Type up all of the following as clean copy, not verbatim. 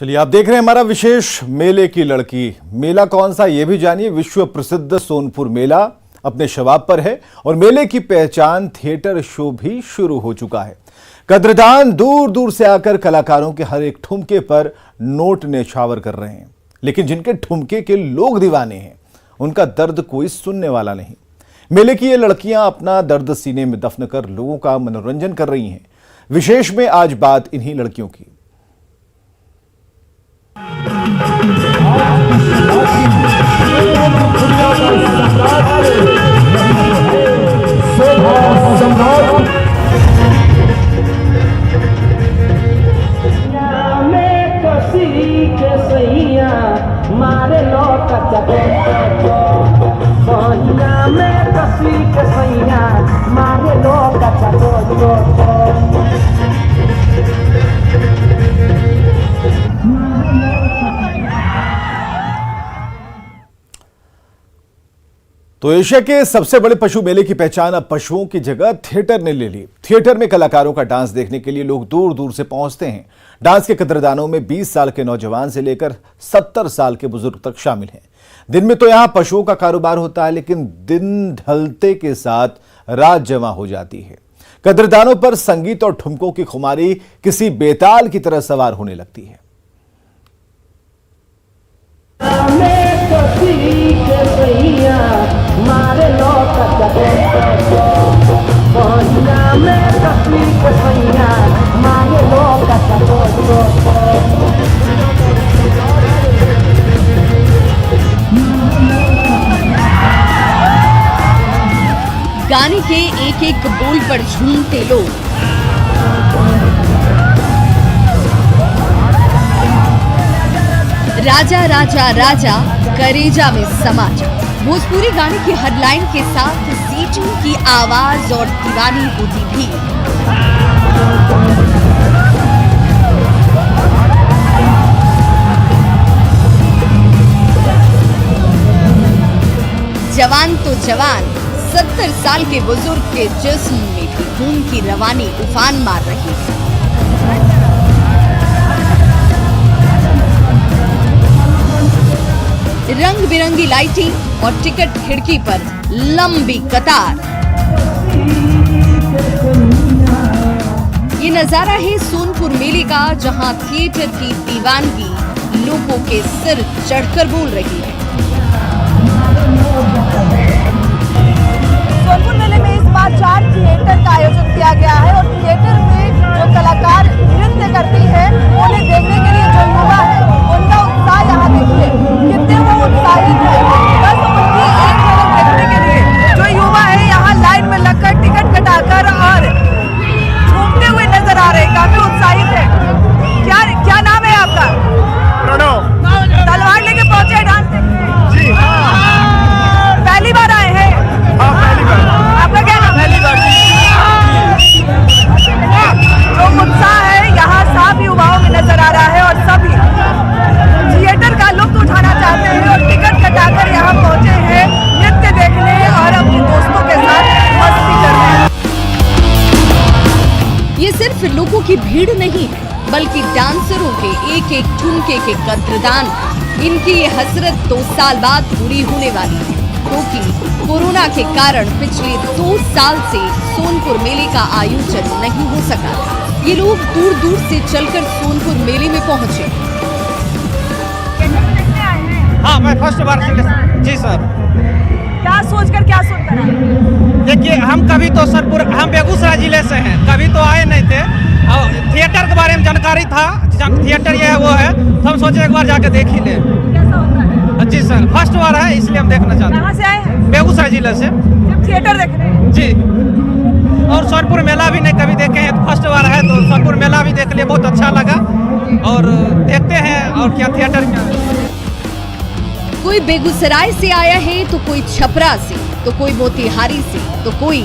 चलिए आप देख रहे हैं हमारा विशेष मेले की लड़की। मेला कौन सा ये भी जानिए। विश्व प्रसिद्ध सोनपुर मेला अपने शबाब पर है और मेले की पहचान थिएटर शो भी शुरू हो चुका है। कद्रदान दूर दूर से आकर कलाकारों के हर एक ठुमके पर नोट न्यौछावर कर रहे हैं, लेकिन जिनके ठुमके के लोग दीवाने हैं उनका दर्द कोई सुनने वाला नहीं। मेले की ये लड़कियां अपना दर्द सीने में दफन कर लोगों का मनोरंजन कर रही हैं। विशेष में आज बात इन्हीं लड़कियों की। मारे लौट मारे तो एशिया के सबसे बड़े पशु मेले की पहचान अब पशुओं की जगह थिएटर ने ले ली। थिएटर में कलाकारों का डांस देखने के लिए लोग दूर दूर से पहुंचते हैं। डांस के कद्रदानों में 20 साल के नौजवान से लेकर 70 साल के बुजुर्ग तक शामिल हैं। दिन में तो यहां पशुओं का कारोबार होता है, लेकिन दिन ढलते के साथ रात जमा हो जाती है। कद्रदानों पर संगीत और ठुमकों की खुमारी किसी बेताल की तरह सवार होने लगती है। गाने के एक एक बोल पर झूमते लोग, राजा राजा राजा करेजा में समाजा। भोजपुरी गाने की हेडलाइन के साथ सीटी की आवाज और दीवानी होती भी। जवान तो जवान, 70 साल के बुजुर्ग के जिस्म में भी खून की रवानी उफान मार रही है। रंग बिरंगी लाइटिंग और टिकट खिड़की पर लंबी कतार। ये नजारा है सोनपुर मेले का, जहां थिएटर की दीवानगी लोगों के सिर चढ़कर बोल रही है। सोनपुर मेले में इस बार 4 थिएटर का आयोजन किया गया है और थिएटर में जो कलाकार नृत्य करती है उन्हें देखने के लिए जो युवा है उनका उत्साह यहाँ देखिए कितने वो उत्साहित है। बस उनकी एक झलक देखने के लिए जो युवा है यहाँ लाइन में लगकर टिकट कटाकर और घूमते हुए नजर आ रहे हैं, काफी उत्साहित है। क्या नाम है आपका? प्रणव। तलवार लेके पहुंचे डांस देखने? जी। पहली बार आए हैं? हाँ, पहली बार। आपका क्या नाम? पहली बार। जो उत्साह है यहाँ साफ युवाओं में नजर आ रहा है और सभी थिएटर का लुत्फ उठाना चाहते हैं और टिकट कटाकर यहाँ पहुंचे हैं नृत्य देखने और अपने दोस्तों के साथ मस्ती करने। ये सिर्फ लोगों की भीड़ नहीं है, बल्कि डांसरों के एक एक ठुमके के कद्रदान। इनकी ये हसरत 2 साल बाद पूरी होने वाली है, क्योंकि कोरोना के कारण पिछले 2 साल से सोनपुर मेले का आयोजन नहीं हो सका। ये लोग दूर दूर से चलकर सोनपुर मेले में पहुंचे। हाँ, मैं फर्स्ट बार जी सर। क्या सोचकर देखिए, हम कभी तो सरपुर, हम बेगूसराय जिले से हैं, कभी तो आए नहीं थे और थिएटर के बारे में जानकारी था, थिएटर ये है वो है, तो हम सोचे एक बार जाके देख ही ले। कैसा होता है? जी सर, फर्स्ट बार है इसलिए हम देखना चाहते हैं। कहाँ से आए हैं? बेगूसराय जिले से। जब थिएटर देख रहे हैं? जी। और सोनपुर मेला भी नहीं कभी देखे हैं, तो फर्स्ट बार है तो सोनपुर मेला भी देख लिए, बहुत अच्छा लगा और देखते हैं और क्या थिएटर में। कोई बेगूसराय से आया है, तो कोई छपरा से, तो कोई मोतिहारी से, तो कोई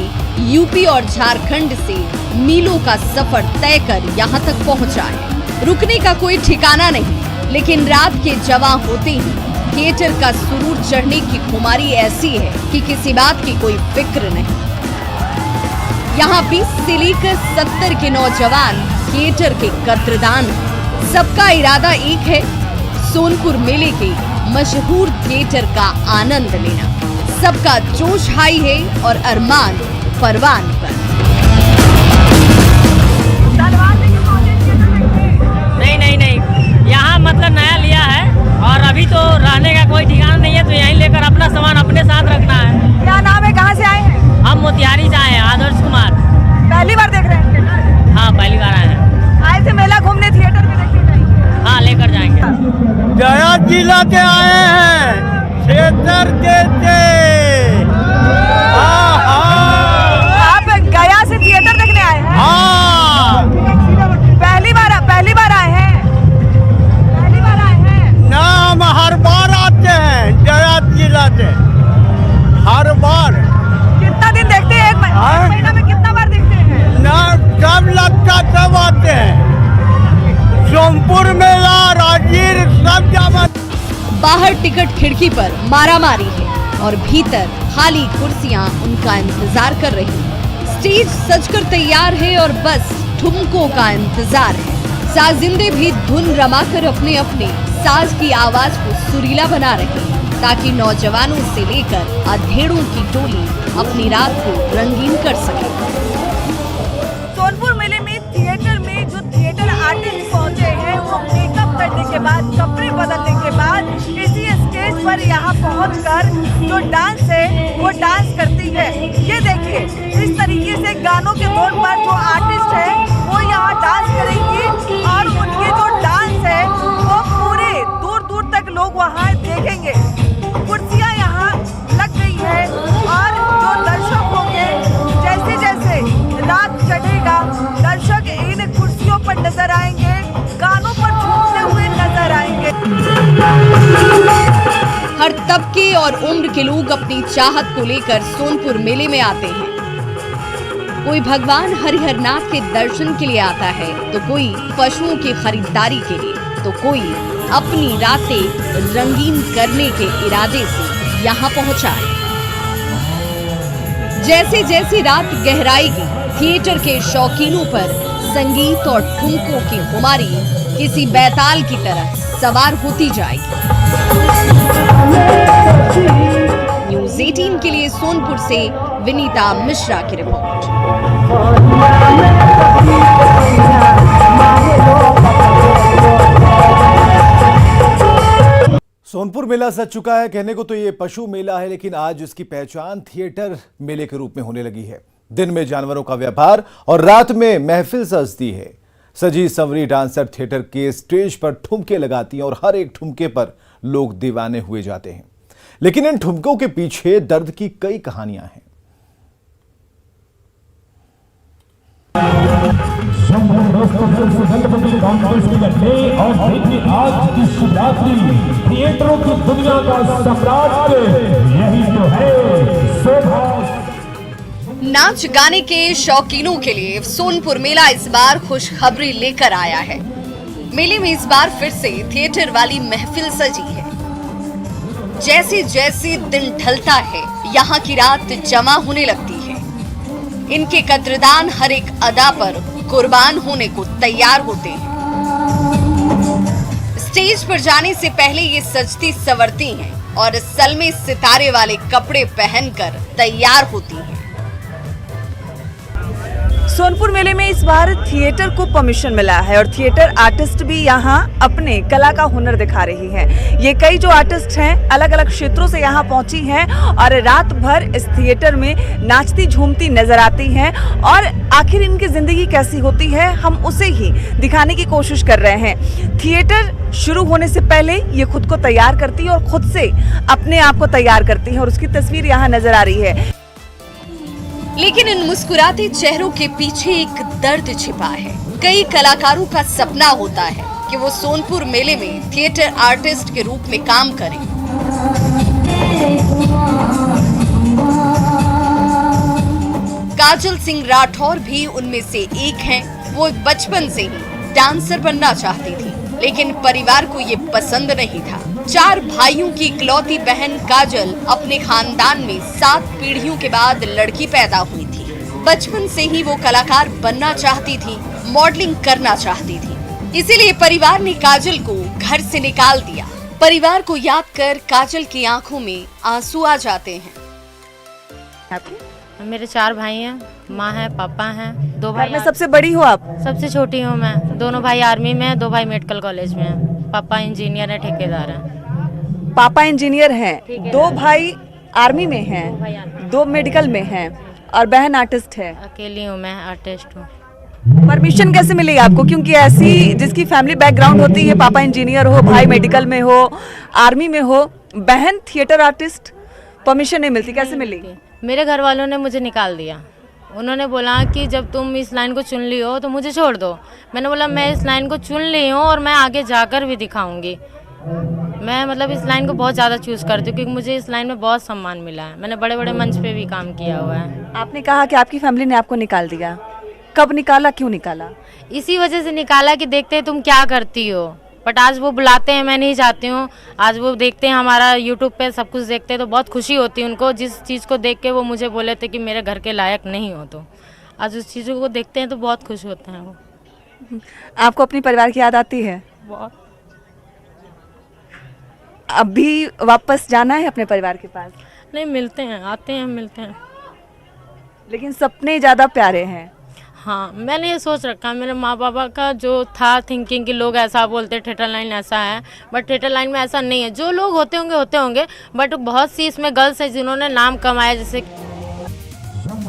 यूपी और झारखंड से मीलों का सफर तय कर यहाँ तक पहुँचा है। रुकने का कोई ठिकाना नहीं, लेकिन रात के जवां होते ही थिएटर का सुरूर चढ़ने की खुमारी ऐसी है कि किसी बात की कोई फिक्र नहीं। यहाँ 20 से लेकर 70 के नौजवान थिएटर के कद्रदान। सबका इरादा एक है, सोनपुर मेले के मशहूर थिएटर का आनंद लेना। सबका जोश हाई है और अरमान परवान पर। नहीं, यहाँ मतलब नया लिया है और अभी तो रहने का कोई ठिकाना नहीं है, तो यहीं लेकर अपना सामान अपने साथ रखना है। क्या नाम है, कहाँ से आए हैं? हम मोतिहारी से आए हैं, आदर्श कुमार। पहली बार देख रहे हैं? हाँ, पहली बार आए हैं। आए थे मेला घूमने, थिएटर में देखने जाएंगे? हाँ, लेकर जाएंगे। गया जिला के आए हैं, थिएटर के आप गया से थिएटर देखने आए हैं? हाँ, पहली बार आए हैं? पहली बार आए हैं? ना हम हर बार आते हैं गया जिला से, हर बार। कितना दिन देखते हैं? एक महीना में कितना बार देखते हैं? ना कब लगता तब आते हैं। सोनपुर मेला, राजीर सब जगह। बाहर टिकट खिड़की पर मारामारी है और भीतर खाली कुर्सियां उनका इंतजार कर रही हैं। स्टेज सजकर तैयार है और बस ठुमकों का इंतजार है। साजिंदे भी धुन रमाकर अपने अपने साज की आवाज को सुरीला बना रहे हैं, ताकि नौजवानों से लेकर अधेड़ों की टोली अपनी रात को रंगीन कर सके। सोनपुर मेले में थिएटर में जो थिएटर आर्टिस्ट पहुंचे हैं, वो मेकअप करने के बाद, कपड़े बदलने के बाद इसी स्टेज पर यहाँ पहुंचकर जो डांस है वो डांस करती है। ये देखिए, इस तरीके से गानों के धुन पर जो आर्टिस्ट है वो यहाँ डांस करेंगी और उनके जो डांस है वो पूरे दूर दूर तक लोग वहाँ देखेंगे। कुर्सियाँ यहाँ लग गई है और जो दर्शक होंगे, जैसे जैसे रात चढ़ेगा, दर्शक इन कुर्सियों पर नजर आएंगे, गानों पर झूमते हुए नजर आएंगे। हर तबके और उम्र के लोग अपनी चाहत को लेकर सोनपुर मेले में आते हैं। कोई भगवान हरिहरनाथ के दर्शन के लिए आता है, तो कोई पशुओं की खरीदारी के लिए, तो कोई अपनी रातें रंगीन करने के इरादे से यहाँ पहुंचा है। जैसे जैसे रात गहराएगी, थिएटर के शौकीनों पर संगीत और ठुमकों की खुमारी किसी बैताल की तरह सवार होती जाएगी। न्यूज़ 18 के लिए सोनपुर से विनीता मिश्रा की रिपोर्ट। सोनपुर मेला सज चुका है। कहने को तो ये पशु मेला है, लेकिन आज इसकी पहचान थिएटर मेले के रूप में होने लगी है। दिन में जानवरों का व्यापार और रात में महफिल सजती है। सजी संवरी डांसर थिएटर के स्टेज पर ठुमके लगाती हैं और हर एक ठुमके पर लोग दीवाने हुए जाते हैं। लेकिन इन ठुमकों के पीछे दर्द की कई कहानियां हैं। और देखिए आज की शिवरात्रि, थिएटरों की दुनिया का साम्राज्य, यही तो है शोभा। नाच गाने के शौकीनों के लिए सोनपुर मेला इस बार खुशखबरी लेकर आया है। मेले में इस बार फिर से थिएटर वाली महफिल सजी है। जैसे जैसे दिन ढलता है, यहाँ की रात जमा होने लगती है। इनके कद्रदान हर एक अदा पर कुर्बान होने को तैयार होते हैं। स्टेज पर जाने से पहले ये सजती संवरती हैं और सलमे सितारे वाले कपड़े पहनकर तैयार होती हैं। सोनपुर मेले में इस बार थिएटर को परमिशन मिला है और थिएटर आर्टिस्ट भी यहाँ अपने कला का हुनर दिखा रही हैं। ये कई जो आर्टिस्ट हैं अलग अलग क्षेत्रों से यहाँ पहुंची हैं और रात भर इस थिएटर में नाचती झूमती नजर आती हैं और आखिर इनकी जिंदगी कैसी होती है हम उसे ही दिखाने की कोशिश कर रहे हैं। थिएटर शुरू होने से पहले ये खुद को तैयार करती है और खुद से अपने आप को तैयार करती है और उसकी तस्वीर यहाँ नजर आ रही है। लेकिन इन मुस्कुराते चेहरों के पीछे एक दर्द छिपा है। कई कलाकारों का सपना होता है कि वो सोनपुर मेले में थिएटर आर्टिस्ट के रूप में काम करें। काजल सिंह राठौर भी उनमें से एक हैं। वो बचपन से ही डांसर बनना चाहती थी, लेकिन परिवार को ये पसंद नहीं था। 4 भाइयों की इकलौती बहन काजल अपने खानदान में 7 पीढ़ियों के बाद लड़की पैदा हुई थी। बचपन से ही वो कलाकार बनना चाहती थी, मॉडलिंग करना चाहती थी। इसीलिए परिवार ने काजल को घर से निकाल दिया। परिवार को याद कर काजल की आंखों में आंसू आ जाते हैं। मेरे 4 भाई हैं, माँ है, पापा हैं, 2 घर भाई। में सबसे बड़ी हो आप? सबसे छोटी हूँ मैं। दोनों भाई आर्मी में हैं, 2 भाई मेडिकल कॉलेज में हैं। पापा इंजीनियर है, ठेकेदार हैं। पापा इंजीनियर हैं, 2 भाई आर्मी में हैं, 2 मेडिकल में हैं और बहन आर्टिस्ट है। अकेली हूँ मैं, आर्टिस्ट हूँ। परमिशन कैसे मिली आपको? क्योंकि ऐसी जिसकी फैमिली बैकग्राउंड होती है, पापा इंजीनियर हो, भाई मेडिकल में हो, आर्मी में हो, बहन थिएटर आर्टिस्ट, परमिशन नहीं मिलती, कैसे मिली? मेरे घर वालों ने मुझे निकाल दिया। उन्होंने बोला कि जब तुम इस लाइन को चुन ली हो तो मुझे छोड़ दो। मैंने बोला मैं इस लाइन को चुन ली हूँ और मैं आगे जाकर भी दिखाऊंगी। मैं मतलब इस लाइन को बहुत ज़्यादा चूज़ करती हूँ क्योंकि मुझे इस लाइन में बहुत सम्मान मिला है। मैंने बड़े बड़े मंच पे भी काम किया हुआ है। आपने कहा कि आपकी फैमिली ने आपको निकाल दिया, कब निकाला, क्यों निकाला? इसी वजह से निकाला कि देखते हैं तुम क्या करती हो। बट आज वो बुलाते हैं, मैं नहीं जाती हूँ। आज वो देखते हैं हमारा यूट्यूब पे सब कुछ देखते हैं तो बहुत खुशी होती है उनको। जिस चीज़ को देख के वो मुझे बोले थे कि मेरे घर के लायक नहीं हो, तो आज उस चीज़ों को देखते हैं तो बहुत खुश होते हैं वो। आपको अपनी परिवार की याद आती है? बहुत। अभी वापस जाना है अपने परिवार के पास? नहीं, मिलते हैं, आते हैं, मिलते हैं। लेकिन सपने ज़्यादा प्यारे हैं। हाँ, मैंने ये सोच रखा, मेरे माँ बाबा का जो था थिंकिंग कि लोग ऐसा बोलते हैं थिएटर लाइन ऐसा है, बट थिएटर लाइन में ऐसा नहीं है। जो लोग होते होंगे बट बहुत सी इसमें गर्ल्स हैं जिन्होंने नाम कमाया। जैसे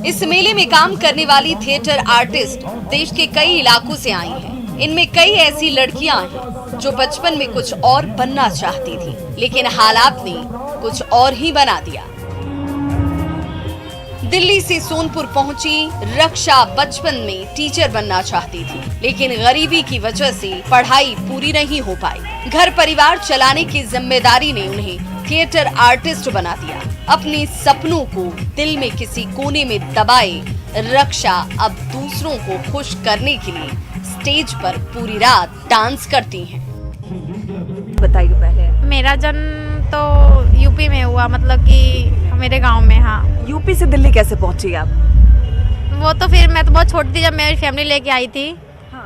इस मेले में काम करने वाली थिएटर आर्टिस्ट देश के कई इलाकों से आई हैं। इनमें कई ऐसी लड़कियां हैं जो बचपन में कुछ और बनना चाहती थी, लेकिन हालात ने कुछ और ही बना दिया। दिल्ली से सोनपुर पहुंची रक्षा बचपन में टीचर बनना चाहती थी, लेकिन गरीबी की वजह से पढ़ाई पूरी नहीं हो पाई। घर परिवार चलाने की जिम्मेदारी ने उन्हें थिएटर आर्टिस्ट बना दिया। अपने सपनों को दिल में किसी कोने में दबाए रक्षा अब दूसरों को खुश करने के लिए स्टेज पर पूरी रात डांस करती हैं। बताइए पहले। मेरा जन्म तो यूपी में हुआ, मतलब कि मेरे गांव में। हाँ। यूपी से दिल्ली कैसे पहुंची आप? वो तो फिर मैं तो बहुत छोटी थी जब मेरी फैमिली लेके आई थी। हाँ।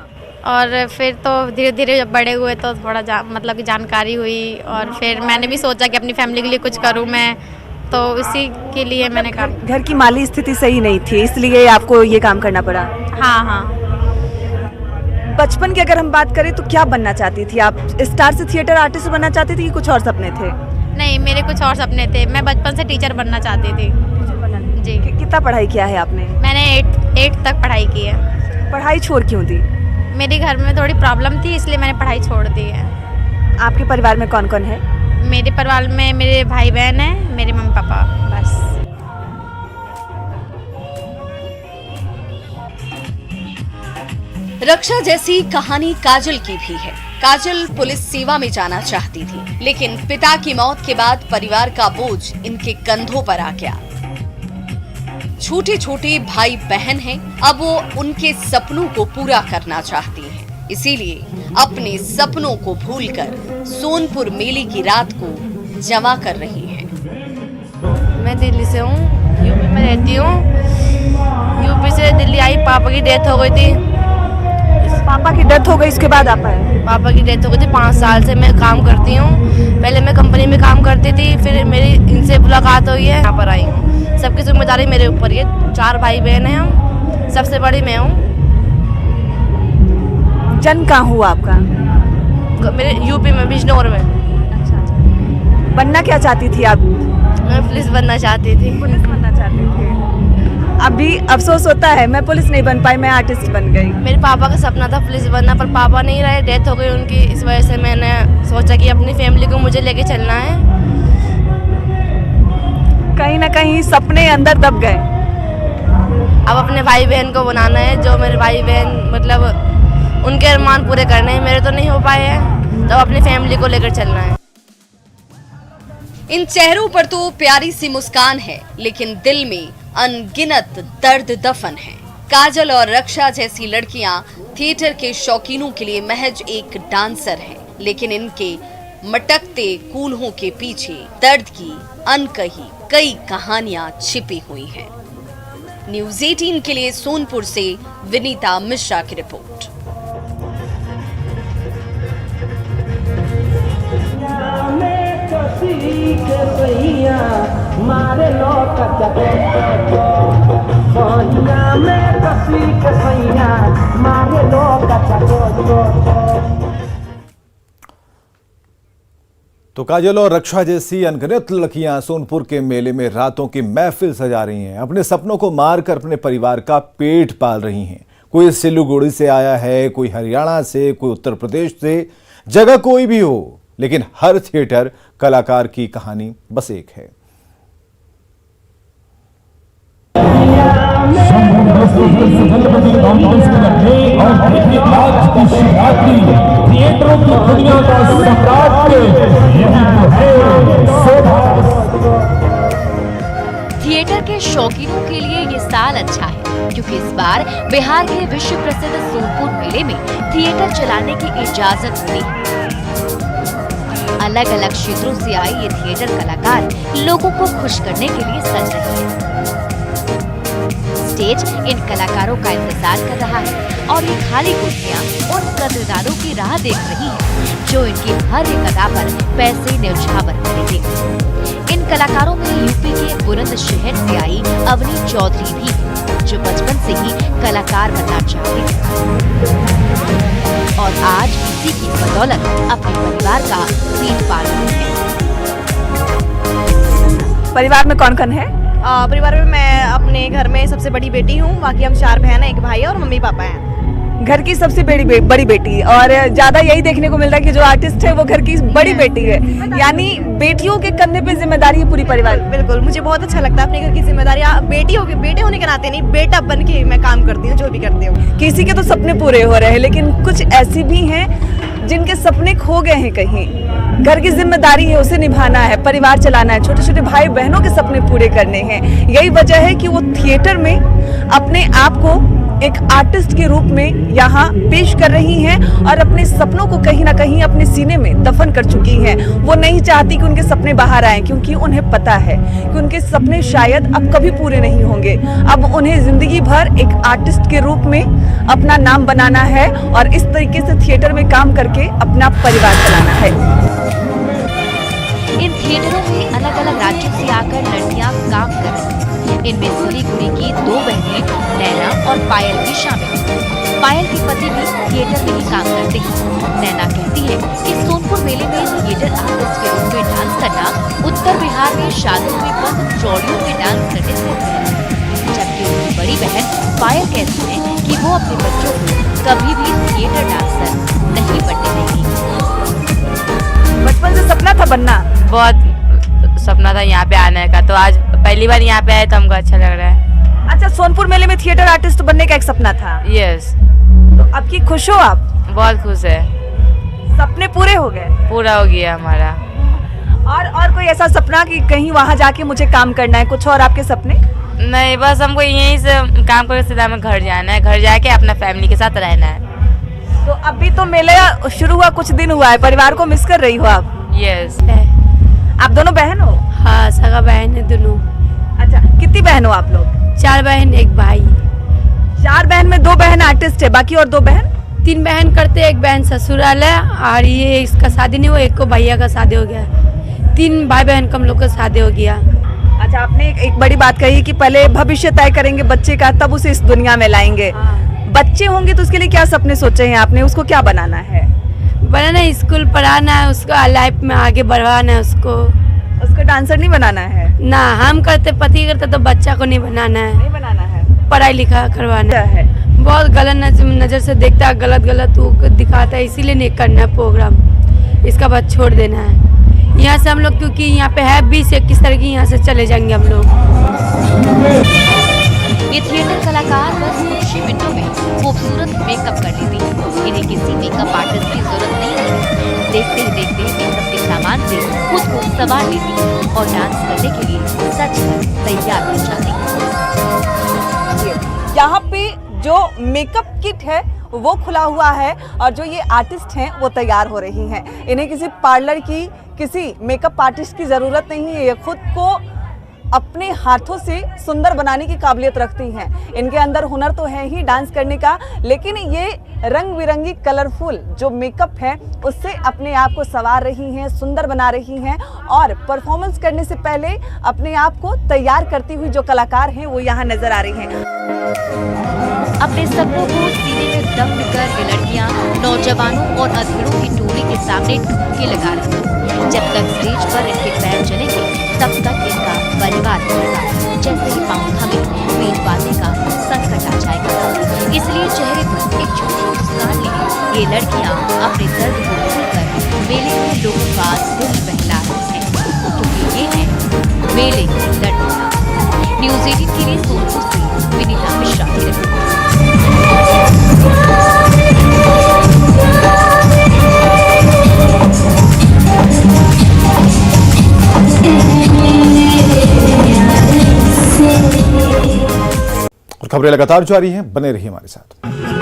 और फिर तो धीरे धीरे जब बड़े हुए तो थोड़ा मतलब कि जानकारी हुई और फिर मैंने भी सोचा कि अपनी फैमिली के लिए कुछ करूँ मैं, तो इसी के लिए मैंने काम। घर की माली स्थिति सही नहीं थी इसलिए आपको ये काम करना पड़ा? हाँ हाँ। बचपन की अगर हम बात करें तो क्या बनना चाहती थी आप? स्टार से थिएटर आर्टिस्ट बनना चाहती थी कि कुछ और सपने थे? नहीं, मेरे कुछ और सपने थे। मैं बचपन से टीचर बनना चाहती थी जी। कितना पढ़ाई किया है आपने? मैंने 8 तक पढ़ाई की है। पढ़ाई छोड़ क्यों दी? मेरे घर में थोड़ी प्रॉब्लम थी इसलिए मैंने पढ़ाई छोड़ दी है। आपके परिवार में कौन कौन है? मेरे परिवार में मेरे भाई बहन हैं, मेरे मम्मी पापा, बस। रक्षा जैसी कहानी काजल की भी है। काजल पुलिस सेवा में जाना चाहती थी, लेकिन पिता की मौत के बाद परिवार का बोझ इनके कंधों पर आ गया। छोटे छोटे भाई बहन हैं, अब वो उनके सपनों को पूरा करना चाहती हैं। इसीलिए अपने सपनों को भूलकर सोनपुर मेले की रात को जमा कर रही हैं। मैं दिल्ली से हूँ, यूपी में रहती हूँ। यूपी से दिल्ली आई, पापा की डेथ हो गई थी। पापा की डेथ हो गई, इसके बाद आप आए? पापा की डेथ हो गई थी। 5 साल से मैं काम करती हूँ। पहले मैं कंपनी में काम करती थी, फिर मेरी इनसे मुलाकात हुई है, यहाँ पर आई हूँ। सबकी जिम्मेदारी मेरे ऊपर है। 4 भाई बहन हैं हम, सबसे बड़ी मैं हूँ। जन्म कहाँ हुआ आपका? मेरे यूपी में, बिजनौर में। बनना क्या चाहती थी आप? मैं पुलिस बनना चाहती थी। पुलिस बनना चाहती थी। अभी अफसोस होता है मैं पुलिस नहीं बन पाई, मैं आर्टिस्ट बन गई। मेरे पापा का सपना था पुलिस बनना, पर पापा नहीं रहे, डेथ हो गई उनकी। इस वजह से मैंने सोचा कि अपनी फैमिली को मुझे लेके चलना है। कहीं ना कहीं सपने अंदर दब गए। अब अपने भाई बहन को बनाना है, जो मेरे भाई बहन मतलब उनके अरमान पूरे करने हैं, मेरे तो नहीं हो पाए हैं, तो अपनी फैमिली को लेकर चलना है। इन चेहरों पर तो प्यारी सी मुस्कान है, लेकिन दिल में अनगिनत दर्द दफन है। काजल और रक्षा जैसी लड़कियां थिएटर के शौकीनों के लिए महज एक डांसर हैं, लेकिन इनके मटकते कूल्हों के पीछे दर्द की अनकही कई कहानियां छिपी हुई हैं। न्यूज़ 18 के लिए सोनपुर से विनीता मिश्रा की रिपोर्ट। कसी के सैया मारे लो कचको सैया में कसी के सैया मारे लो कचको। तो काजल और रक्षा जैसी अनगिनत लड़कियां सोनपुर के मेले में रातों की महफिल सजा रही हैं। अपने सपनों को मारकर अपने परिवार का पेट पाल रही हैं। कोई सिलीगुड़ी से आया है, कोई हरियाणा से, कोई उत्तर प्रदेश से, जगह कोई भी हो, लेकिन हर थिएटर कलाकार की कहानी बस एक है। थिएटरों की दुनिया का सम्राट थिएटर के शौकीनों के लिए ये साल अच्छा है, क्योंकि इस बार बिहार के विश्व प्रसिद्ध सोनपुर मेले में थिएटर चलाने की इजाजत मिली है। अलग अलग क्षेत्रों से आए ये थिएटर कलाकार लोगों को खुश करने के लिए सज रहे हैं। स्टेज इन कलाकारों का इंतजार कर रहा है और ये खाली कुर्सियां उन कदरदानों की राह देख रही हैं, जो इनकी हर एक अदा पर पैसे न्यौछावर करेंगे। इन कलाकारों में यूपी के बुलंदशहर से आई अवनी चौधरी भी है, जो बचपन से ही कलाकार बनना चाहती थी और आज इसी की बदौलत अपने परिवार का पेट पाल रही है। परिवार में कौन कौन है? परिवार में मैं अपने घर में सबसे बड़ी बेटी हूँ, बाकी हम 4 बहन हैं, 1 भाई है और मम्मी पापा हैं। घर की सबसे बड़ी बेटी, और ज्यादा यही देखने को मिल रहा है कि जो आर्टिस्ट है वो घर की बड़ी बेटी है, यानी बेटियों के कंधे पे जिम्मेदारी है पूरी परिवार। बिल्कुल, मुझे बहुत अच्छा लगता है अपने घर की जिम्मेदारी बेटे होने के नाते नहीं, बेटा बन के मैं काम करती हूँ, जो भी करती हूँ। किसी के तो सपने पूरे हो रहे हैं, लेकिन कुछ ऐसी भी हैं जिनके सपने खो गए हैं कहीं। घर की जिम्मेदारी है, उसे निभाना है, परिवार चलाना है, छोटे छोटे भाई बहनों के सपने पूरे करने हैं। यही वजह है कि वो थिएटर में अपने आप को एक आर्टिस्ट के रूप में यहाँ पेश कर रही हैं और अपने सपनों को कहीं ना कहीं अपने सीने में दफन कर चुकी हैं। वो नहीं चाहती कि उनके सपने बाहर आएं, क्योंकि उन्हें पता है कि उनके सपने शायद अब कभी पूरे नहीं होंगे। अब उन्हें जिंदगी भर एक आर्टिस्ट के रूप में अपना नाम बनाना है और इस तरीके से थिएटर में काम करके अपना परिवार चलाना है। इन थिएटरों में अलग अलग राज्यों से आकर लड़कियां काम कर रही हैं। इनमें सिलीगुड़ी की 2 बहनें नैना और पायल भी शामिल हैं। पायल के पति भी थिएटर में ही काम करते हैं। नैना कहती है कि सोनपुर मेले में थिएटर आर्टिस्ट के रूप में डांस करना उत्तर बिहार में शादियों में बंद चौड़ियों में डांस करने से बेहतर है। जबकि उनकी बड़ी बहन पायल कहती है कि वो अपने बच्चों को कभी भी थिएटर डांसर नहीं बनने देगी। बचपन से सपना था बनना? बहुत सपना था यहाँ पे आने का, तो आज पहली बार यहाँ पे आए तो हमको अच्छा लग रहा है। अच्छा, सोनपुर मेले में थिएटर आर्टिस्ट बनने का एक सपना था? यस। तो अब की खुश हो आप? बहुत खुश है। सपने पूरे हो गए? पूरा हो गया हमारा। और कोई ऐसा सपना कि कहीं वहाँ जाके मुझे काम करना है, कुछ और आपके सपने? नहीं, बस हमको यहीं से काम करके सीधा हमें घर जाना है, घर जाके अपना फैमिली के साथ रहना है। तो अभी तो मेला शुरू हुआ, कुछ दिन हुआ है, परिवार को मिस कर रही हो आप? यस। आप दोनों बहन हो? हाँ, सगा बहन है दोनों। अच्छा, कितनी बहन हो आप लोग? 4 बहन 1 भाई। 4 बहन में 2 बहन आर्टिस्ट है, बाकी और 2 बहन? 3 बहन करते, 1 बहन ससुराल है और ये इसका शादी नहीं हुआ, एक को भैया का शादी हो गया। 3 भाई बहन का हम लोग का शादी हो गया। अच्छा, आपने एक बड़ी बात कही कि पहले भविष्य तय करेंगे बच्चे का, तब उसे इस दुनिया में लाएंगे। बच्चे होंगे तो उसके लिए क्या सपने सोचे हैं आपने? उसको क्या बनाना है? बनाना, स्कूल पढ़ाना है उसको, लाइफ में आगे बढ़वाना है उसको डांसर नहीं बनाना है ना। हम करते, पति करते, तो बच्चा को नहीं बनाना है। नहीं बनाना है, पढ़ाई लिखा करवाना है। बहुत गलत नजर से देखता है, गलत वो दिखाता है, इसीलिए नहीं करना है प्रोग्राम, इसका बाद छोड़ देना है यहाँ से हम लोग, क्योंकि यहाँ पे है 20-21 तारीख यहाँ से चले जाएंगे हम लोग। ये थिएटर कलाकार बस कुछ ही मिनटों में खूबसूरत मेकअप कर लेती है। इन्हें किसी मेकअप आर्टिस्ट की जरूरत नहीं है। देखते ही देखते मेकअप के सामान से खुद को संवार लेती है और डांस करने के लिए सच कर तैयार हो जाती है। यहाँ पे जो मेकअप किट है वो खुला हुआ है और जो ये आर्टिस्ट हैं वो तैयार हो रही हैं। इन्हें किसी पार्लर की, किसी मेकअप आर्टिस्ट की ज़रूरत नहीं है। ये खुद को अपने हाथों से सुंदर बनाने की काबिलियत रखती हैं। इनके अंदर हुनर तो है ही डांस करने का, लेकिन ये रंग बिरंगी कलरफुल जो मेकअप है उससे अपने आप को संवार रही हैं, सुंदर बना रही हैं और परफॉर्मेंस करने से पहले अपने आप को तैयार करती हुई जो कलाकार हैं वो यहाँ नजर आ रही हैं। अपने सपनों को सीने में दम कर ये लड़कियां नौजवानों और अधेड़ों की टोली के सामने ठुमके लगा रही हैं। जब तक स्टेज पर इनके पैर चलेंगे तब तक इनका परिवार चलेगा। जैसे ही पाँव थमे बीट बांधने का संकट आ जाएगा। इसलिए चेहरे पर एक छोटी मुस्कान लिए ये लड़कियां अपने दर्द को भूलकर मेले में लोगों का दिल बहला रही हैं, क्योंकि ये है मेले की लड़कियां। न्यूज़ 18 के लिए सोनपुर से विनीता मिश्रा की रिपोर्ट। और खबरें लगातार जारी हैं, बने रहिए हमारे साथ।